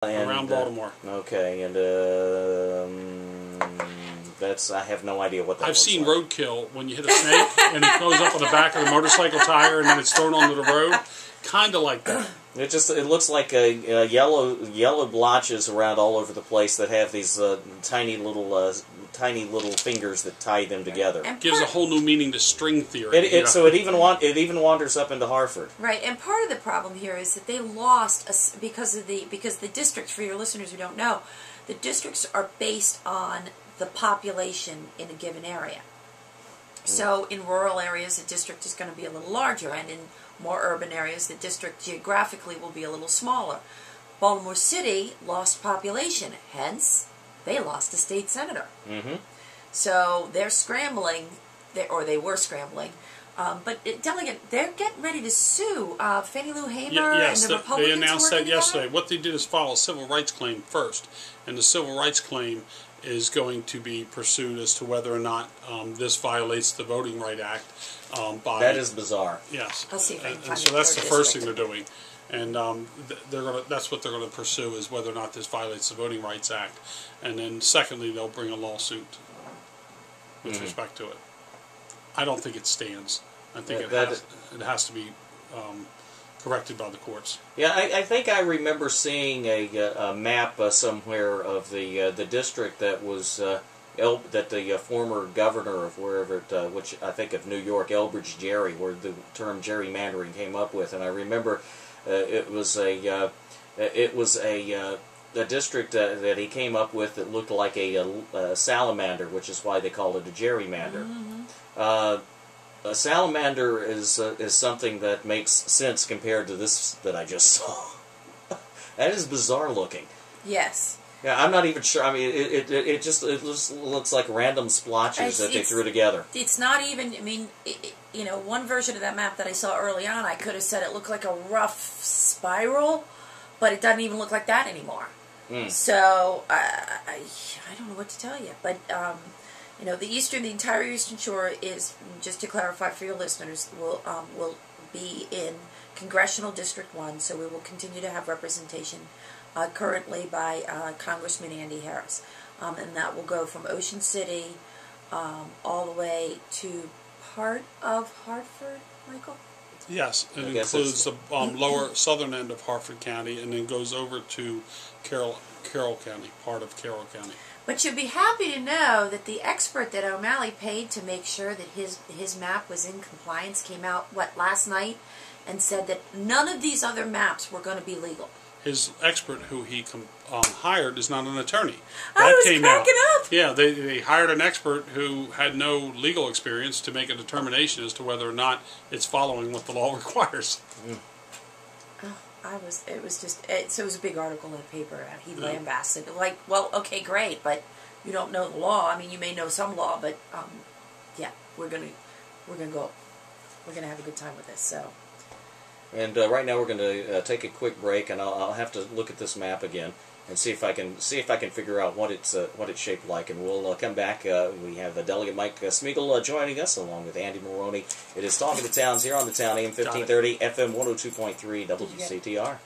Around Baltimore. Okay, and that's, I have no idea what that I've seen like. roadkill when you hit a snake and it goes up on the back of the motorcycle tire and then it's thrown onto the road. Kind of like that. It looks like yellow blotches around all over the place that have these tiny little fingers that tie them together. And gives a whole new meaning to string theory. So it even wanders up into Hartford. Right, and part of the problem here is that they lost because the districts, for your listeners who don't know, the districts are based on the population in a given area. So in rural areas, the district is going to be a little larger, and in more urban areas, the district geographically will be a little smaller. Baltimore City lost population, hence they lost a state senator. Mm-hmm. So they're scrambling, or they were scrambling. But Delegate, they're getting ready to sue Fannie Lou Hamer and the Republicans. They announced that yesterday. Together? What they did is file a civil rights claim first, and the civil rights claim is going to be pursued as to whether or not this violates the Voting Rights Act. That is bizarre. Yes. I'll see if I can find so that's the first thing district. they're doing. And that's what they're going to pursue, is whether or not this violates the Voting Rights Act. And then secondly, they'll bring a lawsuit with respect to it. I don't think it stands. I think it has to be corrected by the courts. Yeah, I think I remember seeing a map somewhere of the district that was that the former governor of wherever which I think of New York, Elbridge Gerry, where the term gerrymandering came up with, and I remember it was a district that he came up with that looked like a salamander, which is why they called it a gerrymander. Mm-hmm. A salamander is something that makes sense compared to this that I just saw. That is bizarre looking. Yes. Yeah, I'm not even sure. I mean, it just looks like random splotches that they threw together. It's not even. I mean, one version of that map that I saw early on, I could have said it looked like a rough spiral, but it doesn't even look like that anymore. Mm. So I don't know what to tell you, but. The entire Eastern Shore is, just to clarify for your listeners, will be in Congressional District 1, so we will continue to have representation currently by Congressman Andy Harris. And that will go from Ocean City all the way to part of Hartford, Michael? Yes, it includes the lower southern end of Hartford County and then goes over to Carroll County, part of Carroll County. But you'd be happy to know that the expert that O'Malley paid to make sure that his map was in compliance came out, last night, and said that none of these other maps were going to be legal. His expert, who he hired, is not an attorney. I was cracking up. Yeah, they hired an expert who had no legal experience to make a determination as to whether or not it's following what the law requires. Mm. It was a big article in the paper. He lambasted it. Like, well, okay, great, but you don't know the law. I mean, you may know some law, but yeah, we're gonna have a good time with this. So. And right now we're going to take a quick break, and I'll have to look at this map again and see if I can figure out what it's shaped like, and we'll come back. We have Delegate Mike Smigiel joining us along with Andy Maroney. It is Talking to Towns here on the Town, AM 1530, FM 102.3, WCTR.